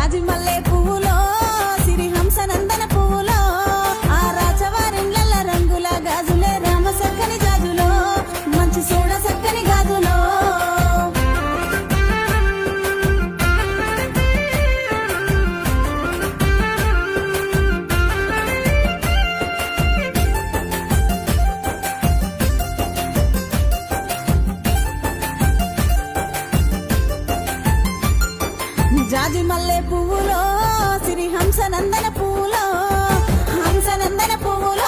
జాజి మల్లె పువ్వులో సిరి హంస నందన పువ్వులో ఆ రాజవారిండ్ల రంగుల గాజులే రామ సక్కని జాజులో మంచి సూడ సక్కని గాజులో జాజి మల్లె పువ్వులో సిరి హంస నందన పువ్వులో హంస నందన పువ్వులో